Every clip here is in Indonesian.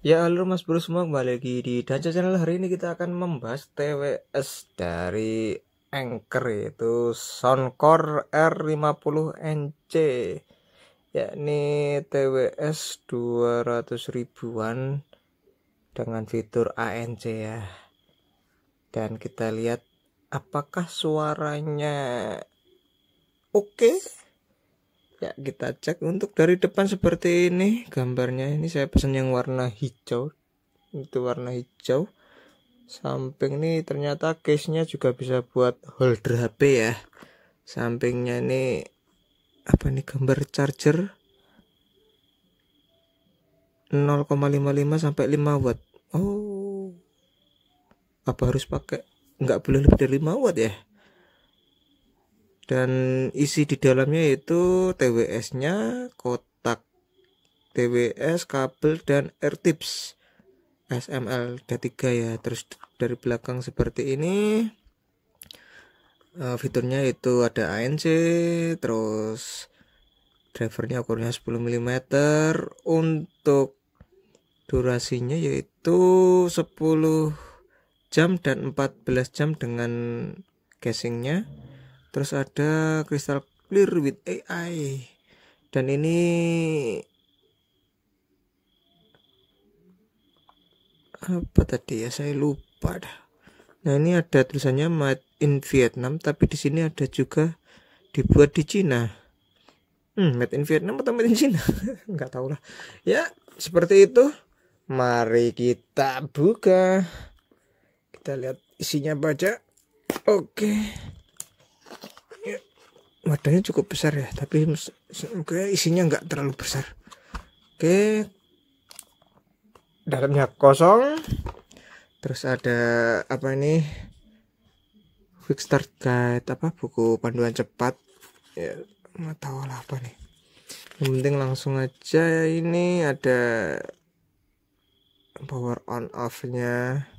Ya, halo Mas Bro semua, kembali lagi di Danca Channel. Hari ini kita akan membahas TWS dari Anchor, yaitu Soundcore R50NC, yakni TWS 200 ribuan dengan fitur ANC ya. Dan kita lihat apakah suaranya oke. Ya, kita cek. Untuk dari depan seperti ini gambarnya. Ini saya pesan yang warna hijau. Itu warna hijau. Samping nih ternyata case-nya juga bisa buat holder HP ya. Sampingnya ini apa nih, gambar charger 0,55 sampai 5 watt. Oh, apa harus pakai, nggak boleh lebih dari 5 watt ya. Dan isi di dalamnya itu TWS-nya, kotak TWS, kabel, dan AirTips SML D3 ya. Terus dari belakang seperti ini. Fiturnya itu ada ANC, terus drivernya ukurnya 10 mm. Untuk durasinya yaitu 10 jam dan 14 jam dengan casingnya. Terus ada crystal clear with AI. Dan ini apa tadi ya, saya lupa dah. Nah, ini ada tulisannya made in Vietnam, tapi di sini ada juga dibuat di Cina. Made in Vietnam atau made in Cina? Nggak tahu lah. Ya, seperti itu. Mari kita buka. Kita lihat isinya baca. Oke. Ya, wadahnya cukup besar ya, tapi isinya nggak terlalu besar. Oke. Dalamnya kosong. Terus ada apa ini? Quick Start Guide, apa buku panduan cepat. Ya, nggak tahu lah apa nih. Yang penting langsung aja. Ini ada power on off nya,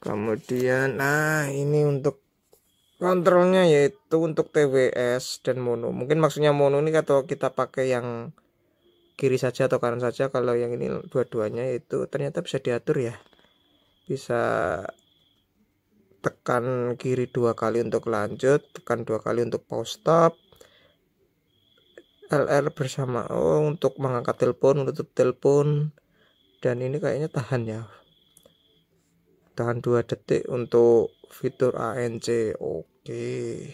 kemudian ini untuk kontrolnya, yaitu untuk TWS dan mono. Mungkin maksudnya mono ini kalau kita pakai yang kiri saja atau kanan saja. Kalau yang ini dua-duanya itu ternyata bisa diatur ya, bisa tekan kiri 2 kali untuk lanjut, tekan 2 kali untuk pause stop, LR bersama untuk mengangkat telepon, menutup telepon. Dan ini kayaknya tahan ya, tahan 2 detik untuk fitur ANC. Oke,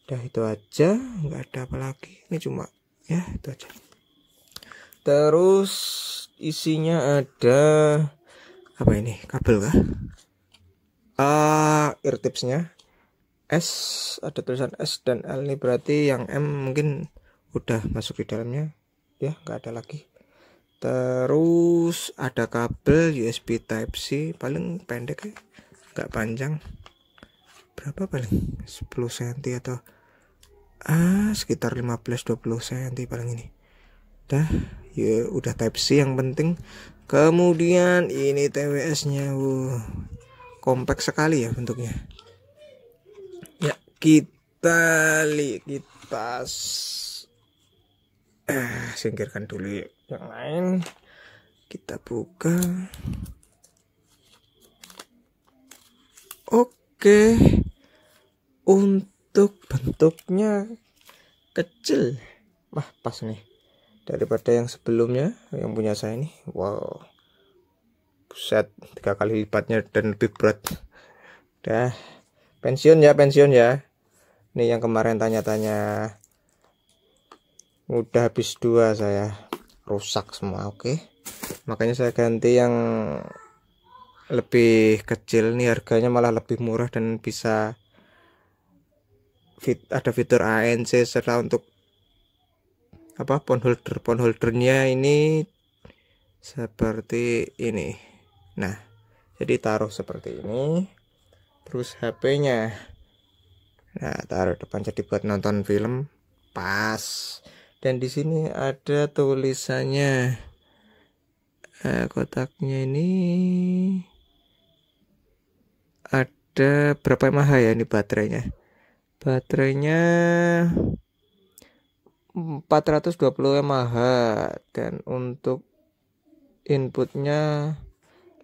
udah itu aja, nggak ada apa lagi. Ini cuma ya itu aja. Terus isinya ada apa ini, kabel kah? AirTipsnya S, ada tulisan S dan L, ini berarti yang M mungkin udah masuk di dalamnya ya, nggak ada lagi. Terus ada kabel USB Type C, paling pendek ya, nggak panjang. Berapa paling 10 cm atau sekitar 15-20 cm paling ini. Dah ya, udah Type C yang penting. Kemudian ini TWS nya, kompak sekali ya bentuknya ya. Kita lihat, kita singkirkan dulu yang lain, kita buka. Oke, untuk bentuknya kecil, pas nih daripada yang sebelumnya yang punya saya ini. Wow, buset, 3 kali lipatnya dan lebih berat. Dah pensiun ya. Nih yang kemarin tanya-tanya, udah habis 2 saya, rusak semua. Oke, makanya saya ganti yang lebih kecil. Nih harganya malah lebih murah dan bisa ada fitur ANC, serta untuk apa, phone holdernya ini seperti ini. Nah, jadi taruh seperti ini, terus HP-nya taruh depan, jadi buat nonton film pas. Dan di sini ada tulisannya, kotaknya ini ada berapa mAh ya ini baterainya. 420 mAh. Dan untuk inputnya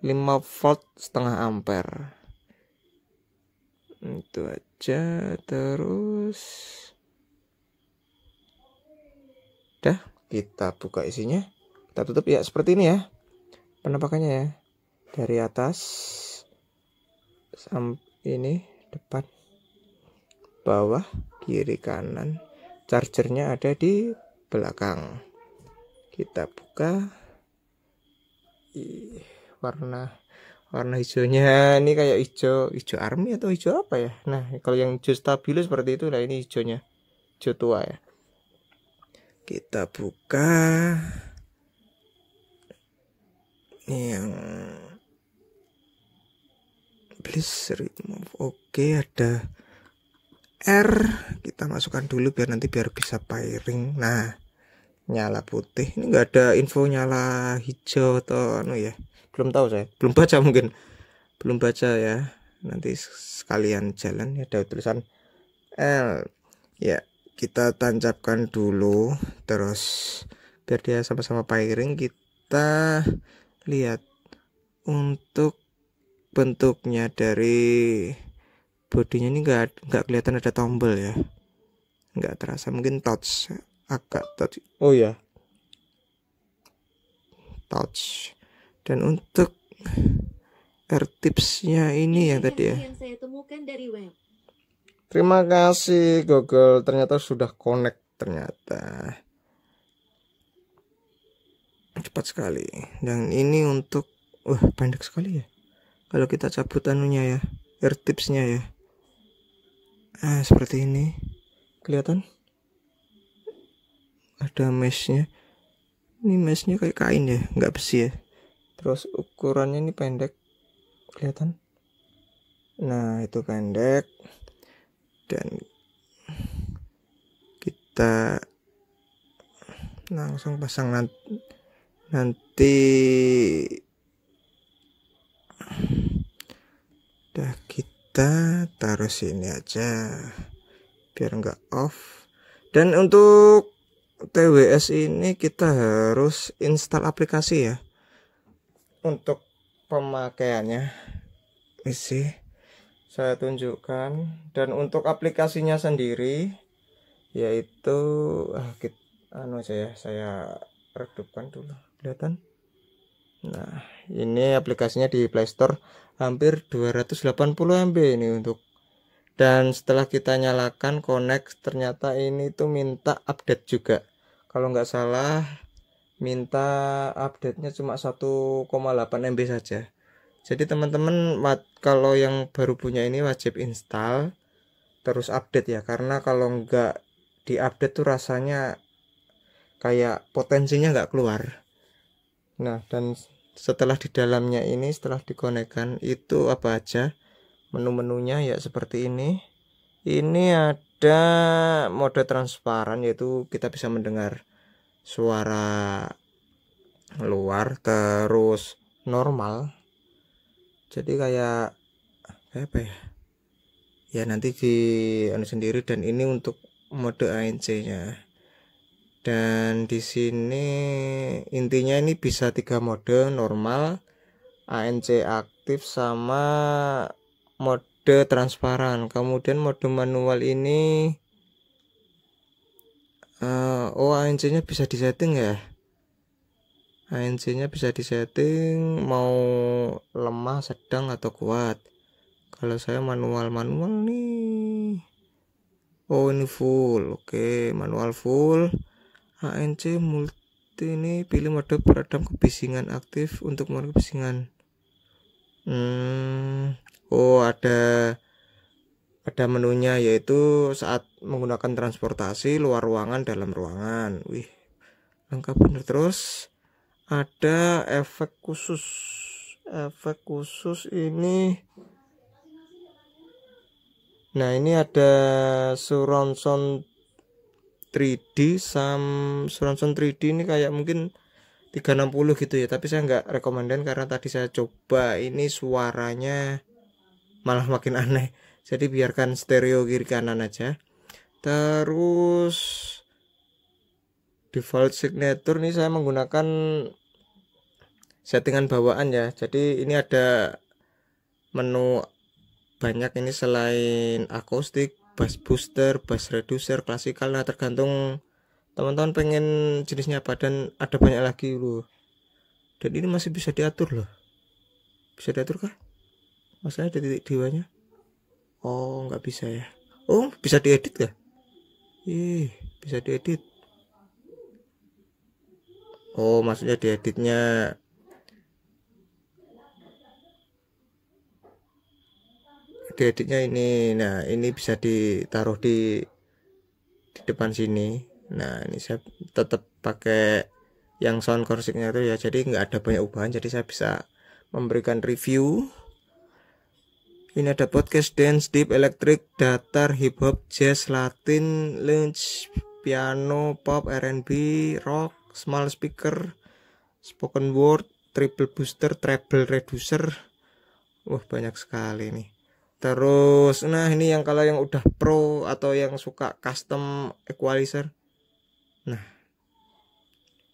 5 volt setengah ampere. Itu aja. Terus udah, kita buka isinya, kita tutup ya seperti ini ya penampakannya ya, dari atas sampai ini, depan, bawah, kiri, kanan. Chargernya ada di belakang. Kita buka. Warna hijaunya ini kayak hijau army atau hijau apa ya. Nah, kalau yang hijau stabilo seperti itu. Nah, ini hijaunya hijau tua ya. Kita buka. Ini yang please remove. Oke, ada R. Kita masukkan dulu biar nanti bisa pairing. Nah, nyala putih. Ini enggak ada info nyala hijau atau ya. Belum tahu saya. Belum baca mungkin. Belum baca ya. Nanti sekalian jalan ya, ada tulisan L. Ya, kita tancapkan dulu terus biar dia sama-sama pairing. Kita lihat untuk bentuknya dari bodinya ini enggak kelihatan ada tombol ya. Enggak terasa, mungkin touch, agak touch. Oh ya. Touch. Dan untuk AirTipsnya ini yang tadi ya. Yang saya temukan dari web. Terima kasih Google, ternyata sudah connect ternyata. Cepat sekali. Dan ini untuk pendek sekali ya. Kalau kita cabut anunya ya, AirTipsnya ya. Seperti ini. Kelihatan? Ada meshnya. Ini meshnya kayak kain ya, nggak besi ya. Terus ukurannya ini pendek. Kelihatan? Nah, itu pendek. Dan kita langsung pasang nanti. Udah, kita taruh sini aja biar nggak off. Dan untuk TWS ini kita harus install aplikasi ya untuk pemakaiannya. Isi saya tunjukkan. Dan untuk aplikasinya sendiri yaitu saya redupkan dulu. Kelihatan? Nah, ini aplikasinya di Play Store hampir 280 MB ini untuk. Dan setelah kita nyalakan connect, ternyata ini tuh minta update juga. Kalau nggak salah minta update-nya cuma 1,8 MB saja. Jadi teman-teman kalau yang baru punya ini wajib install terus update ya, karena kalau nggak diupdate tuh rasanya kayak potensinya nggak keluar. Nah, dan setelah di dalamnya ini, setelah dikonekkan itu apa aja menu-menunya ya seperti ini. Ini ada mode transparan, yaitu kita bisa mendengar suara luar. Terus normal, jadi kayak apa ya, ya nanti di sendiri. Dan ini untuk mode ANC nya. Dan di sini intinya ini bisa 3 mode, normal, ANC aktif, sama mode transparan. Kemudian mode manual ini ANC nya bisa disetting ya. ANC nya bisa disetting mau lemah, sedang, atau kuat. Kalau saya manual nih. Ini full. Oke, manual full. ANC multi ini pilih mode peredam kebisingan aktif untuk mode kebisingan. Ada menunya, yaitu saat menggunakan transportasi, luar ruangan, dalam ruangan. Wih, lengkap bener. Terus ada efek khusus. Efek khusus ini. Nah, ini ada surround sound 3D. Surround sound 3D ini kayak mungkin 360 gitu ya, tapi saya nggak rekomenden karena tadi saya coba ini suaranya malah makin aneh. Jadi biarkan stereo kiri kanan aja. Terus default signature nih saya menggunakan settingan bawaan ya. Jadi ini ada menu banyak ini, selain akustik, bass booster, bass reducer, klasikal. Nah tergantung teman-teman pengen jenisnya apa, dan ada banyak lagi loh. Dan ini masih bisa diatur loh. Bisa diatur kah? Masalahnya ada titik diwanya. Oh nggak bisa ya. Oh bisa diedit kah? Bisa diedit. Oh maksudnya dieditnya ini. Nah ini bisa ditaruh di depan sini. Nah ini saya tetap pakai yang sound course-nya itu ya, jadi nggak ada banyak ubahan, jadi saya bisa memberikan review. Ini ada podcast, dance, deep, electric, datar, hip hop, jazz, latin, lounge, piano, pop, R&B, rock, small speaker, spoken word, triple booster, treble reducer. Wah banyak sekali nih. Terus nah ini yang kalau yang udah pro atau yang suka custom equalizer, nah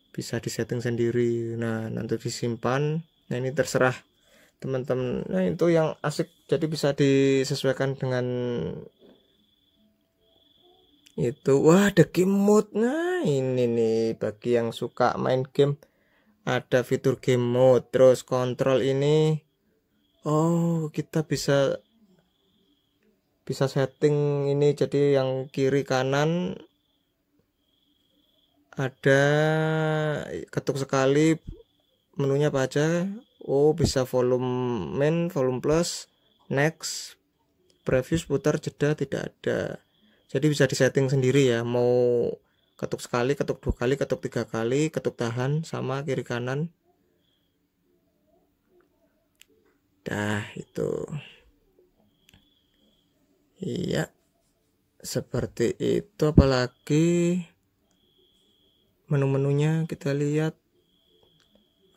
bisa disetting sendiri. Nah nanti disimpan. Nah ini terserah teman-teman. Nah itu yang asik, jadi bisa disesuaikan dengan itu. Wah ada game mode. Nah ini nih bagi yang suka main game, ada fitur game mode. Terus kontrol ini, oh kita bisa setting ini, jadi yang kiri kanan ada ketuk sekali menunya apa aja. Oh bisa volume main, volume plus, next, previous, putar, jeda tidak ada. Jadi bisa disetting sendiri ya, mau ketuk sekali, ketuk 2 kali, ketuk 3 kali, ketuk tahan, sama kiri kanan. Dah itu. Iya seperti itu. Apalagi menu-menunya kita lihat,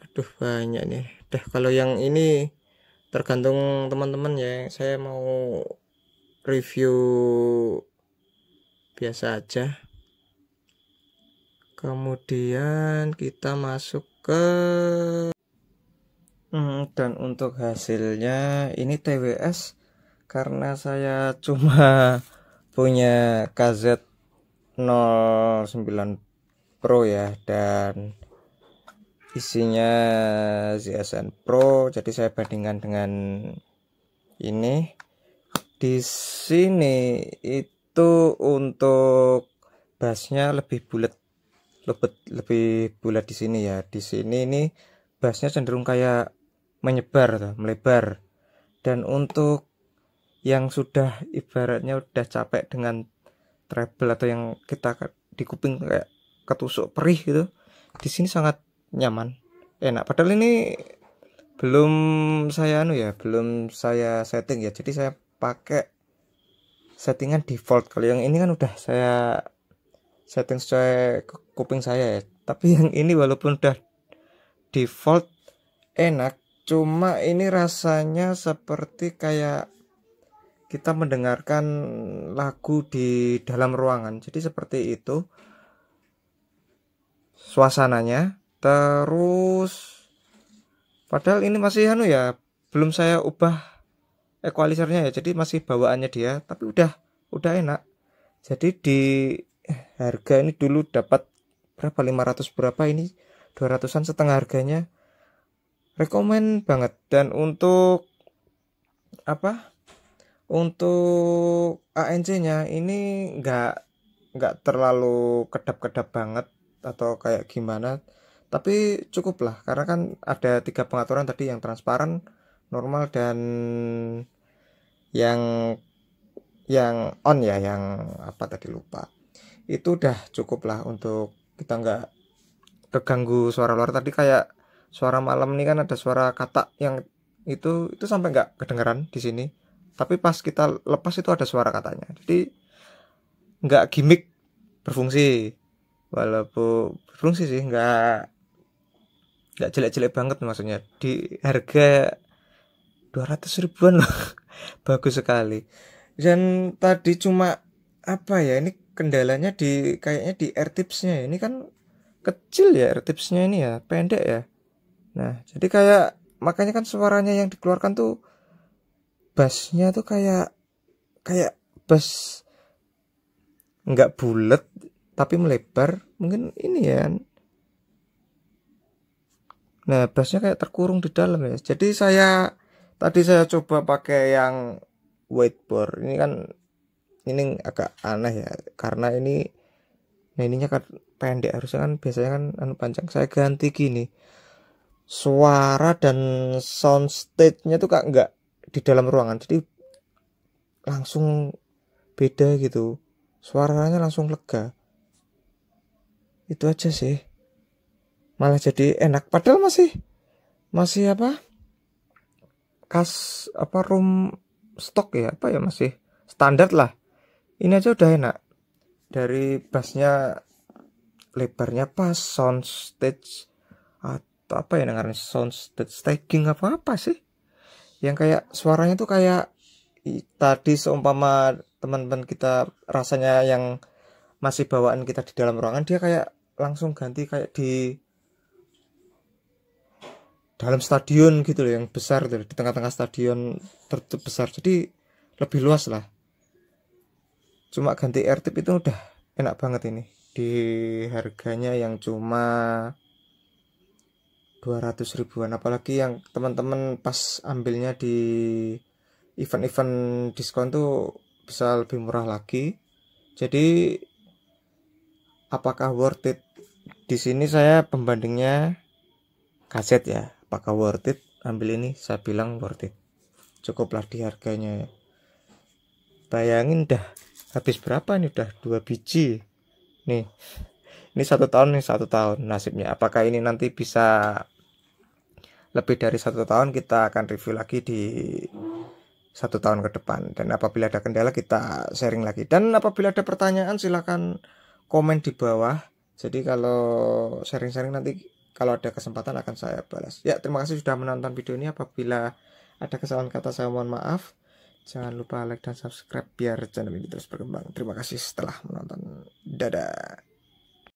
aduh banyak nih. Dah kalau yang ini tergantung teman-teman ya, saya mau review biasa aja. Kemudian kita masuk ke dan untuk hasilnya ini TWS, karena saya cuma punya KZ 09 Pro ya, dan isinya ZSN Pro, jadi saya bandingkan dengan ini. Di sini itu untuk bassnya lebih bulat, lebih bulat di sini ya. Di sini ini bassnya cenderung kayak menyebar, melebar. Dan untuk yang sudah ibaratnya udah capek dengan treble atau yang kita di kuping kayak ketusuk perih gitu, di sini sangat nyaman, enak. Padahal ini belum saya belum saya setting ya, jadi saya pakai settingan default. Kalau yang ini kan udah saya setting sesuai kuping saya ya, tapi yang ini walaupun udah default enak, cuma ini rasanya seperti kayak kita mendengarkan lagu di dalam ruangan, jadi seperti itu suasananya. Terus padahal ini masih belum saya ubah equalizernya ya, jadi masih bawaannya dia, tapi udah enak. Jadi di harga ini dulu dapat berapa, 500 berapa, ini 200-an, setengah harganya. Rekomen banget. Dan untuk untuk ANC-nya ini nggak terlalu kedap-kedap banget atau kayak gimana, tapi cukup lah, karena kan ada 3 pengaturan tadi, yang transparan, normal, dan yang on ya, yang apa tadi lupa. Itu udah cukup lah untuk kita nggak keganggu suara luar. Tadi kayak suara malam ini kan ada suara kata yang itu sampai nggak kedengeran di sini, tapi pas kita lepas itu ada suara katanya. Jadi nggak gimmick, berfungsi. Walaupun berfungsi sih, nggak jelek-jelek banget, maksudnya di harga 200 ribuan loh. Bagus sekali. Dan tadi cuma ini kendalanya kayaknya di air tipsnya. Ini kan kecil ya air tipsnya, ini ya pendek ya. Nah, jadi kayak makanya kan suaranya yang dikeluarkan tuh bassnya tuh kayak kayak bass nggak bulat tapi melebar, mungkin ini ya. Nah, bassnya kayak terkurung di dalam ya. Jadi tadi saya coba pakai yang whiteboard. Ini kan ini agak aneh ya, karena ini nah ininya kan pendek, harusnya kan biasanya kan panjang. Saya ganti gini. Suara dan soundstage-nya tuh kak nggak di dalam ruangan. Jadi langsung beda gitu. Suaranya langsung lega. Itu aja sih. Malah jadi enak, padahal masih apa? Room stock ya, apa ya, masih standar lah. Ini aja udah enak. Dari bassnya lebarnya pas, soundstage atau apa ya namanya, soundstage staging apa sih? Yang kayak suaranya tuh kayak tadi seumpama teman-teman kita rasanya yang masih bawaan kita di dalam ruangan, dia kayak langsung ganti kayak di dalam stadion gitu loh, yang besar tuh, di tengah-tengah stadion tertutup besar, jadi lebih luas lah. Cuma ganti airtip itu udah enak banget ini, di harganya yang cuma 200 ribuan. Apalagi yang teman-teman pas ambilnya di event-event diskon tuh bisa lebih murah lagi. Jadi apakah worth it? Di sini saya pembandingnya kaset ya. Apakah worth it ambil ini? Saya bilang worth it. Cukuplah di harganya. Bayangin dah habis berapa nih, udah 2 biji. Nih. Ini 1 tahun, nih 1 tahun nasibnya. Apakah ini nanti bisa lebih dari 1 tahun? Kita akan review lagi di 1 tahun ke depan. Dan apabila ada kendala kita sharing lagi. Dan apabila ada pertanyaan silahkan komen di bawah. Jadi kalau sharing-sharing nanti kalau ada kesempatan akan saya balas. Ya, terima kasih sudah menonton video ini. Apabila ada kesalahan kata saya mohon maaf. Jangan lupa like dan subscribe biar channel ini terus berkembang. Terima kasih setelah menonton. Dadah.